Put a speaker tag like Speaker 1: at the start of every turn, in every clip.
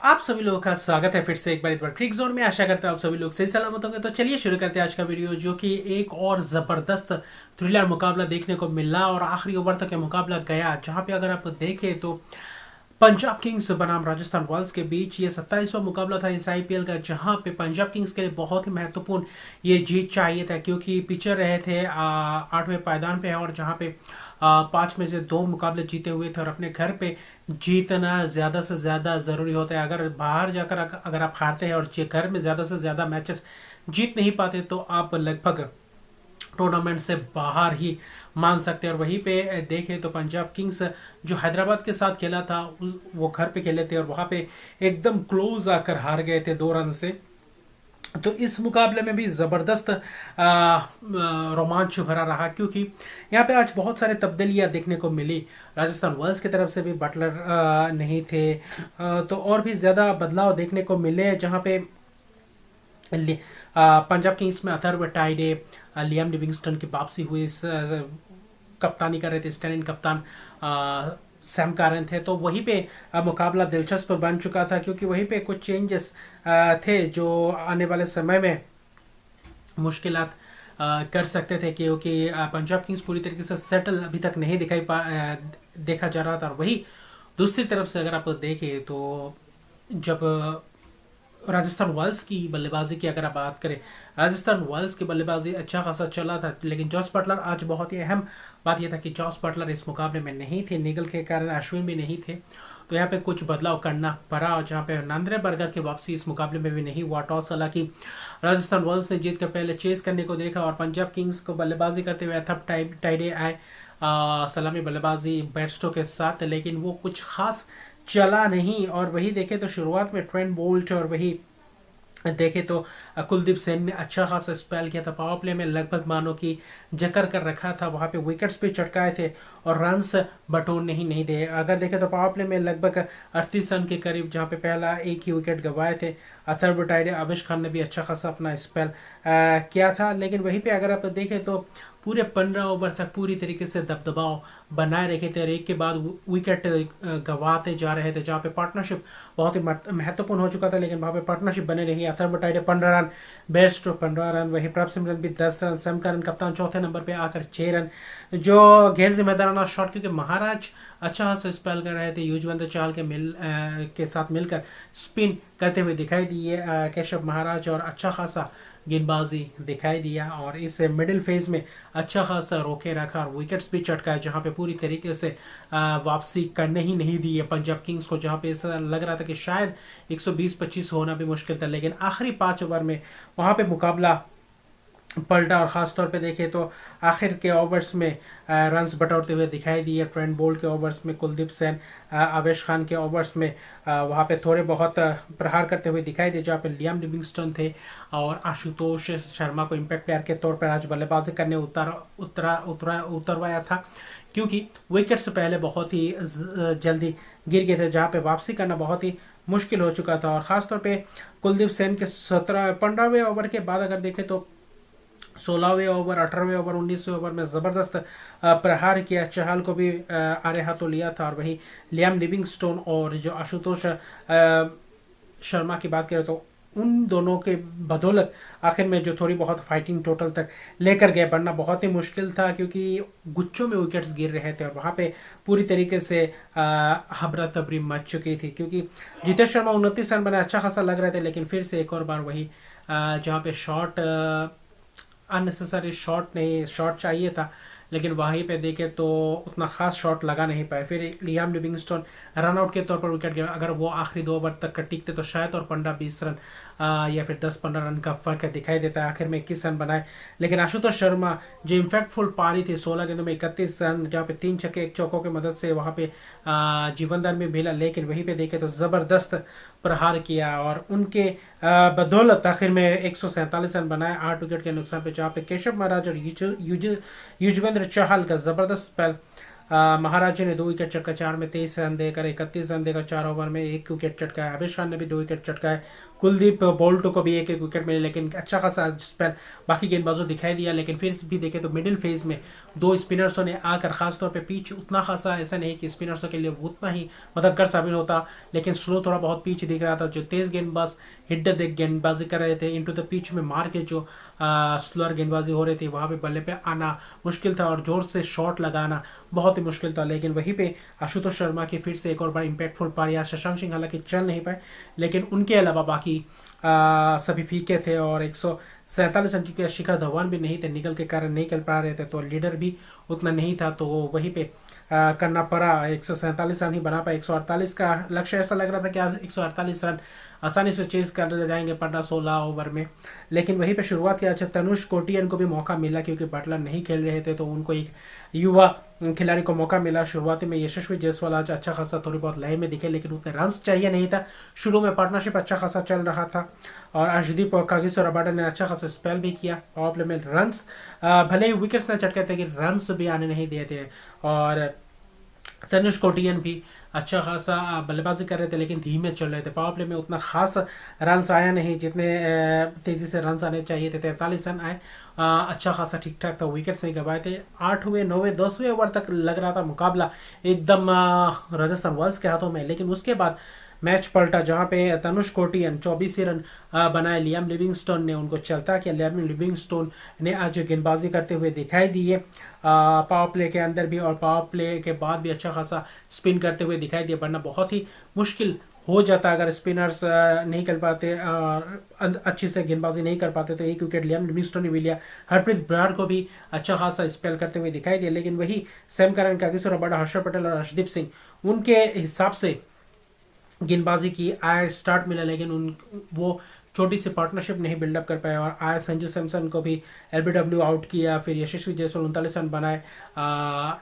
Speaker 1: आप सभी लोगों का स्वागत है फिर से एक बार क्रिक जोन में। आशा करता हूँ आप सभी लोग सही सलामत होंगे। तो चलिए शुरू करते हैं आज का वीडियो, जो कि एक और ज़बरदस्त थ्रिलर मुकाबला देखने को मिला और आखिरी ओवर तक ये मुकाबला गया, जहां पे अगर आप देखें तो पंजाब किंग्स बनाम राजस्थान रॉयल्स के बीच ये 27वां मुकाबला था इस आईपीएल का, जहां पे पंजाब किंग्स के लिए बहुत ही महत्वपूर्ण ये जीत चाहिए था, क्योंकि पिचर रहे थे 8वें पायदान पे, और जहां पे 5 में से 2 मुकाबले जीते हुए थे, और अपने घर पे जीतना ज़्यादा से ज़्यादा ज़रूरी होता है। अगर बाहर जाकर अगर आप हारते हैं और घर में ज़्यादा से ज़्यादा मैचेस जीत नहीं पाते तो आप लगभग टूर्नामेंट से बाहर ही मान सकते हैं। और वहीं पे देखें तो पंजाब किंग्स जो हैदराबाद के साथ खेला था वो घर पे खेले थे, और वहाँ पे एकदम क्लोज आकर हार गए थे 2 रन से। तो इस मुकाबले में भी ज़बरदस्त रोमांच भरा रहा, क्योंकि यहाँ पे आज बहुत सारे तब्दीलियाँ देखने को मिली। राजस्थान रॉयल्स की तरफ से भी बटलर नहीं थे, तो और भी ज़्यादा बदलाव देखने को मिले, जहाँ पे पंजाब किंग्स में अथर्व टाइडे, लियाम लिविंगस्टन की वापसी हुई, कप्तानी कर रहे थे स्टैंड इन कप्तान सैम कारन थे। तो वहीं पे मुकाबला दिलचस्प बन चुका था, क्योंकि वहीं पे कुछ चेंजेस थे जो आने वाले समय में मुश्किलात कर सकते थे, क्योंकि पंजाब किंग्स पूरी तरीके से सेटल अभी तक नहीं देखा जा रहा था। और वही दूसरी तरफ से अगर आप देखें तो जब राजस्थान रॉयल्स की बल्लेबाजी की अगर आप बात करें, राजस्थान रॉयल्स की बल्लेबाजी अच्छा खासा चला था, लेकिन जॉस बटलर, आज बहुत ही अहम बात यह था कि जॉस बटलर इस मुकाबले में नहीं थे, निगल के कारण अश्विन भी नहीं थे, तो यहाँ पे कुछ बदलाव करना पड़ा। और जहाँ पे नांद्रे बर्गर की वापसी इस मुकाबले में भी नहीं हुआ। टॉस हालांकि राजस्थान रॉयल्स ने जीत कर पहले चेस करने को देखा, और पंजाब किंग्स को बल्लेबाजी करते हुए अथर्व टाइडे आए सलामी बल्लेबाजी बैट्सटो के साथ, लेकिन वो कुछ खास चला नहीं। और वही देखें तो शुरुआत में ट्रेंट बोल्ट और वही देखे तो कुलदीप सेन ने अच्छा खासा स्पेल किया था। पावर प्ले में लगभग मानो कि जकर कर रखा था, वहाँ पे विकेट्स भी चटकाए थे और रन्स बटोरने ही नहीं दे। अगर देखें तो पावर प्ले में लगभग 38 रन के करीब, जहाँ पे पहला एक ही विकेट गंवाए थे। अथर्व टाइडे, आवेश खान ने भी अच्छा खासा अपना स्पेल किया था, लेकिन वहीं पे अगर आप देखें तो पूरे 15 ओवर तक पूरी तरीके से दबदबाव बनाए रखे थे, और एक के बाद विकेट गंवाते जा रहे थे, जहाँ पे पार्टनरशिप बहुत ही महत्वपूर्ण हो चुका था, लेकिन वहाँ पे पार्टनरशिप बने रही। अथर्व टाइडे 15 रन, बेस्ट 15 रन, वही प्रभ सिमरन भी 10 रन, सैम करन कप्तान चौथे नंबर पे आकर 6 रन, जो गैर जिम्मेदाराना शॉट, क्योंकि महाराज अच्छा खासा स्पेल कर रहे थे, युजवेंद्र चाहल के साथ मिलकर स्पिन करते हुए दिखाई दिए केशव महाराज, और अच्छा खासा गेंदबाजी दिखाई दिया, और इस मिडिल फेज में अच्छा खासा रोके रखा और विकेट्स भी चटकाए, जहां पे पूरी तरीके से वापसी करने ही नहीं दी है पंजाब किंग्स को, जहां पे ऐसा लग रहा था कि शायद 120-25 होना भी मुश्किल था, लेकिन आखिरी 5 ओवर में वहां पे मुकाबला पलटा। और ख़ास तौर पे देखें तो आखिर के ओवर्स में रन्स बटोरते हुए दिखाई दिए ट्रेंट बोल्ट के ओवर्स में, कुलदीप सेन, आवेश खान के ओवर्स में वहाँ पे थोड़े बहुत प्रहार करते हुए दिखाई दिए, जहाँ पे लियाम लिविंगस्टन थे और आशुतोष शर्मा को इम्पैक्ट प्लेयर के तौर पर आज बल्लेबाजी करने उतरवाया था, क्योंकि विकेट से पहले बहुत ही जल्दी गिर गए थे, जहाँ पे वापसी करना बहुत ही मुश्किल हो चुका था। और ख़ासतौर पे कुलदीप सेन के 15वें ओवर के बाद अगर देखें तो 16वें ओवर, 18वें ओवर, 19वें ओवर में ज़बरदस्त प्रहार किया, चहल को भी आड़े हाथों लिया था। और वही लियाम लिविंगस्टोन और जो आशुतोष शर्मा की बात करें तो उन दोनों के बदौलत आखिर में जो थोड़ी बहुत फाइटिंग टोटल तक लेकर गए, बनना बहुत ही मुश्किल था, क्योंकि गुच्छों में विकेट्स गिर रहे थे, और वहाँ पे पूरी तरीके से हबरा तबरी मच चुकी थी, क्योंकि जितेश शर्मा 29 रन बनाए, अच्छा खासा लग रहे थे, लेकिन फिर से एक और बार वही जहाँ पे शॉट अननेसेसरी शॉट नहीं, शॉट चाहिए था, लेकिन वहीं पे देखे तो उतना खास शॉट लगा नहीं पाए। फिर लियाम लिविंगस्टोन रन आउट के तौर पर विकेट गया, अगर वो आखिरी 2 ओवर तक टिकते तो शायद और 15-20 रन या फिर 10-15 रन का फर्क दिखाई देता है। आखिर में 21 रन बनाए, लेकिन आशुतोष शर्मा जो इम्पैक्टफुल पारी थी 16 गेंदों में 31 रन, जहाँ पे 3 छक्के 1 चौकों की मदद से वहाँ पे जीवनदान में मिला, लेकिन वहीं पे देखे तो ज़बरदस्त प्रहार किया, और उनके बदौलत आखिर में 147 रन बनाए 8 विकेट के नुकसान पे, जहाँ पे केशव महाराज और युजवेंद्र चहल का ज़बरदस्त स्पेल महाराज ने 2 विकेट चटका, 4 में 23 रन देकर 31 रन देकर 4 ओवर में 1 विकेट चटका। आवेश खान ने भी 2 विकेट चटका है। कुलदीप बोल्ट को भी एक विकेट मिले, लेकिन अच्छा खासा स्पेल बाकी गेंदबाजों दिखाई दिया। लेकिन फिर भी देखें तो मिडिल फेज में 2 स्पिनर्सों ने आकर, खासतौर पे पिच उतना खासा ऐसा नहीं कि स्पिनर्सों के लिए उतना ही मददगार साबित होता, लेकिन स्लो थोड़ा बहुत पिच दिख रहा था। जो तेज गेंदबाज हिट गेंदबाजी कर रहे थे इनटू द पिच में मार के, जो स्लोअर गेंदबाजी हो रही थी वहाँ पे बल्ले पे आना मुश्किल था और जोर से शॉट लगाना बहुत ही मुश्किल था। लेकिन वहीं पे आशुतोष शर्मा की फिर से एक और बड़ा इम्पैक्टफुल पारी, या शशांक सिंह हालांकि चल नहीं पाए, लेकिन उनके अलावा बाकी सभी फीके थे। और 147 रन, क्योंकि शिखर धवन भी नहीं थे, निकल के कारण नहीं खेल पा रहे थे, तो लीडर भी उतना नहीं था, तो वहीं पे करना पड़ा। 147 रन ही बना पाए। 148 का लक्ष्य ऐसा लग रहा था कि आज 148 रन आसानी से चेज कर जाएंगे 15-16 ओवर में, लेकिन वहीं पे शुरुआत किया। अच्छा, तनुष कोटियन को भी मौका मिला, क्योंकि बटलर नहीं खेल रहे थे, तो उनको एक युवा खिलाड़ी को मौका मिला। शुरुआती में यशस्वी जायसवाल आज अच्छा खासा थोड़ी बहुत लय में दिखे, लेकिन उतने रन्स चाहिए नहीं था। शुरू में पार्टनरशिप अच्छा खासा चल रहा था और अर्शदीप और कागिसो रबाडा ने अच्छा खासा स्पेल भी किया। पावर प्ले में रन्स भले ही विकेट्स ने चटके थे, कि रन्स भी आने नहीं दिए थे। और तनुष कोटियन भी अच्छा खासा बल्लेबाजी कर रहे थे, लेकिन धीमे चल रहे थे। पावर प्ले में उतना खास रन्स आया नहीं जितने तेज़ी से रन्स आने चाहिए थे। 43 रन आए, अच्छा खासा ठीक ठाक था। विकेट्स नहीं गंवाए थे। 8वें 9वें 10वें ओवर तक लग रहा था मुकाबला एकदम राजस्थान रॉयल्स के हाथों में, लेकिन उसके बाद मैच पलटा, जहां पे तनुष कोटियन 24 रन बनाए। लियाम लिविंगस्टोन ने उनको चलता किया। लियाम लिविंगस्टोन ने आज गेंदबाजी करते हुए दिखाई दी है पावर प्ले के अंदर भी, और पावर प्ले के बाद भी अच्छा खासा स्पिन करते हुए दिखाई दिया, वरना बहुत ही मुश्किल हो जाता अगर स्पिनर्स नहीं कर पाते, अच्छी से गेंदबाजी नहीं कर पाते। तो 1 विकेट लियाम लिविंगस्टोन ने भी लिया। हरप्रीत ब्रार को भी अच्छा खासा स्पेल करते हुए दिखाई दिया, लेकिन वही Sam Curran, Kagiso Rabada, Harshad Patel और अर्शदीप सिंह, उनके हिसाब से गेंदबाजी की आय स्टार्ट मिला, लेकिन वो छोटी सी पार्टनरशिप नहीं बिल्डअप कर पाए। और आय संजू सैमसन को भी एलबीडब्ल्यू आउट किया। फिर यशस्वी जायसवाल 39 रन बनाए,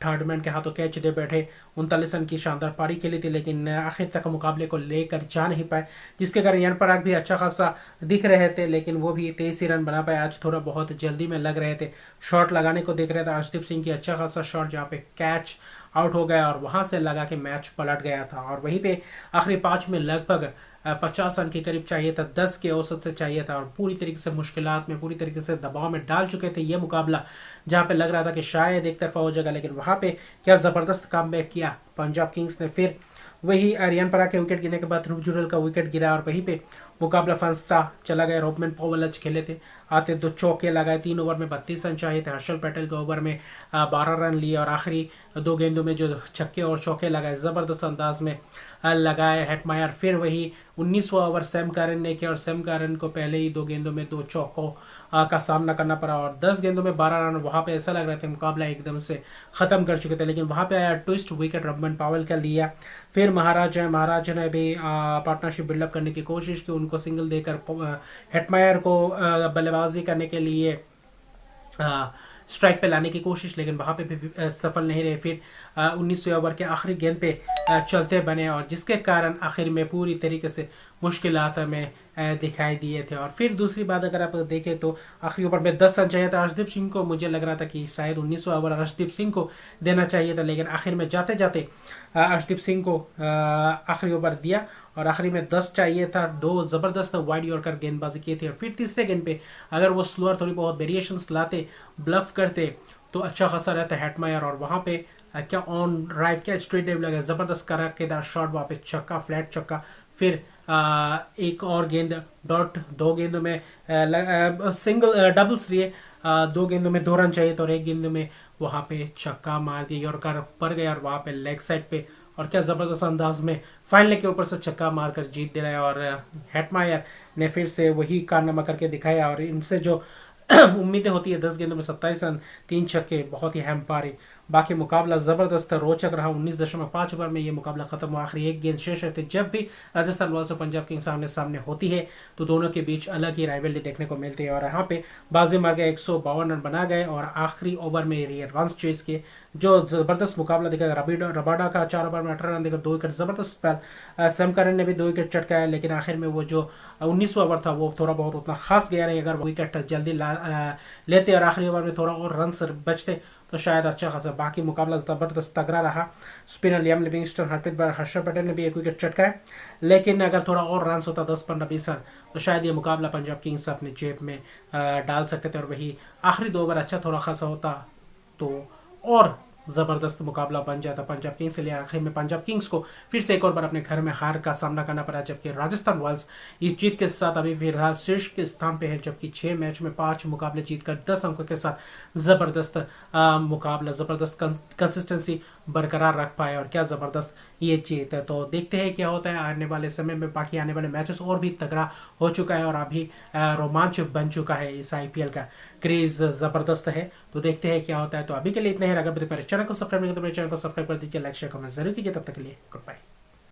Speaker 1: थर्ड मैन के हाथों कैच दे बैठे। 39 रन की शानदार पारी खेली थी, लेकिन आखिर तक मुकाबले को लेकर जा नहीं पाए, जिसके कारण यान पराग भी अच्छा खासा दिख रहे थे, लेकिन वो भी 23 रन बना पाए। आज थोड़ा बहुत जल्दी में लग रहे थे, शॉट लगाने को देख रहे थे। अर्शदीप सिंह की अच्छा खासा शॉट, जहाँ पे कैच आउट हो गया और वहां से लगा के मैच पलट गया था। और वहीं पे आखिरी 5 में लगभग 50 रन के करीब चाहिए था, 10 के औसत से चाहिए था, और पूरी तरीके से मुश्किलात में, पूरी तरीके से दबाव में डाल चुके थे ये मुकाबला, जहां पे लग रहा था कि शायद एक तरफा हो जाएगा। लेकिन वहां पे क्या ज़बरदस्त कमबैक किया पंजाब किंग्स ने। फिर वही रियान पराग के विकेट गिरने के बाद ध्रुव जुरैल का विकेट गिरा, और वहीं पे मुकाबला फंसता चला गया। रोबमन पॉवेल आज खेले थे, आते 2 चौके लगाए। 3 ओवर में 32 रन चाहिए थे। हर्षल पटेल के ओवर में 12 रन लिए, और आखिरी 2 गेंदों में जो छक्के और चौके लगाए ज़बरदस्त अंदाज में लगाए हेटमायर। फिर वही 19वां ओवर सैम करन ने किया, और सैम करन को पहले ही 2 गेंदों में 2 चौकों का सामना करना पड़ा, और 10 गेंदों में 12 रन। वहाँ पे ऐसा लग रहा था मुकाबला एकदम से ख़त्म कर चुके थे, लेकिन वहाँ पे आया ट्विस्ट, विकेट रोबमन पॉवेल का लिया। फिर महाराज ने भी पार्टनरशिप बिल्डअप करने की कोशिश की, उनको सिंगल देकर हेटमायर को बल्लेबाजी करने के लिए स्ट्राइक पे लाने की कोशिश, लेकिन वहाँ पे भी सफल नहीं रहे। फिर 19वें ओवर के आखिरी गेंद पे चलते बने, और जिसके कारण आखिर में पूरी तरीके से मुश्किलात में दिखाई दिए थे। और फिर दूसरी बात अगर आप देखें तो आखिरी ओवर में 10 रन चाहिए था अर्शदीप सिंह को। मुझे लग रहा था कि शायद 19वां ओवर अर्शदीप सिंह को देना चाहिए था, लेकिन आखिर में जाते जाते अर्शदीप सिंह को आखिरी ओवर दिया, और आखिरी में 10 चाहिए था। 2 ज़बरदस्त वाइड यॉर्कर गेंदबाजी की थी, और फिर तीसरे गेंद पे अगर वो स्लोअर थोड़ी बहुत वेरिएशंस लाते, ब्लफ करते, तो अच्छा खासा रहता हेटमायर। और वहाँ पे क्या ऑन ड्राइव, क्या स्ट्रेट ड्राइव लगा, ज़बरदस्त कराकेदार शॉट, वहाँ पे छक्का, फ्लैट छक्का। फिर एक और गेंद डॉट, 2 गेंदों में सिंगल डबल्स लिए, 2 गेंदों में 2 रन चाहिए, तो और 1 गेंद में वहाँ पे छक्का मार दिया, यॉर्कर पर गया, और वहाँ पे लेग साइड पे, और क्या ज़बरदस्त अंदाज में फाइनल के ऊपर से छक्का मारकर जीत दिलाया। और हेटमायर ने फिर से वही कारनामा करके दिखाया, और इनसे जो उम्मीदें होती है 10 गेंदों में 27 रन, 3 छक्के, बहुत ही अहम पारी। बाकी मुकाबला ज़बरदस्त रोचक रहा। 19.5 ओवर में ये मुकाबला खत्म हुआ। आखिरी 1 गेंद शेष रहते। जब भी राजस्थान रॉयल्स और पंजाब किंग्स सामने होती है, तो दोनों के बीच अलग ही राइवलरी देखने को मिलती है, और यहाँ पे बाजी मार गए, 152 रन बना गए, और आखिरी ओवर में रन्स चेस किए। जो ज़बरदस्त मुकाबला दिखा, रबाडा का 4 ओवर में 18 रन देकर 2 विकेट, ज़बरदस्त स्पेल। सैम करन ने भी 2 विकेट चटकाया, लेकिन आखिर में वो जो 19वां ओवर था वो थोड़ा बहुत उतना खास गया नहीं। अगर विकेट जल्दी लेते और आखिरी ओवर में थोड़ा और रन बचते, तो शायद अच्छा खासा, बाकी मुकाबला ज़बरदस्त तगड़ा रहा। स्पिनर लियाम लिविंगस्टन, हरप्रीत बार, हर्षद पटेल ने भी एक विकेट चटकाए, लेकिन अगर थोड़ा और रन होता 10-15-20 रन तो शायद ये मुकाबला पंजाब किंग्स अपने जेब में डाल सकते थे, और वही आखिरी 2 ओवर अच्छा थोड़ा खासा होता तो और ज़बरदस्त मुकाबला बन जाता पंजाब किंग्स के लिए। आखिर में पंजाब किंग्स को फिर से एक और बार अपने घर में हार का सामना करना पड़ा, जबकि राजस्थान रॉयल्स इस जीत के साथ अभी फिलहाल शीर्ष के स्थान पे है, जबकि 6 मैच में 5 मुकाबले जीतकर 10 अंकों के साथ ज़बरदस्त मुकाबला, ज़बरदस्त कंसिस्टेंसी बरकरार रख पाया, और क्या ज़बरदस्त ये जीत है। तो देखते हैं क्या होता है आने वाले समय में। बाकी आने वाले मैचेस और भी तगड़ा हो चुका है और अभी रोमांच बन चुका है, इस IPL का क्रेज ज़बरदस्त है। तो देखते हैं क्या होता है। तो अभी के लिए इतना ही। अगर मेरे चैनल को सब्सक्राइब नहीं किया तो मेरे चैनल को सब्सक्राइब कर दीजिए, लाइक शेयर कमेंट जरूर कीजिए। तब तक के लिए गुड बाय।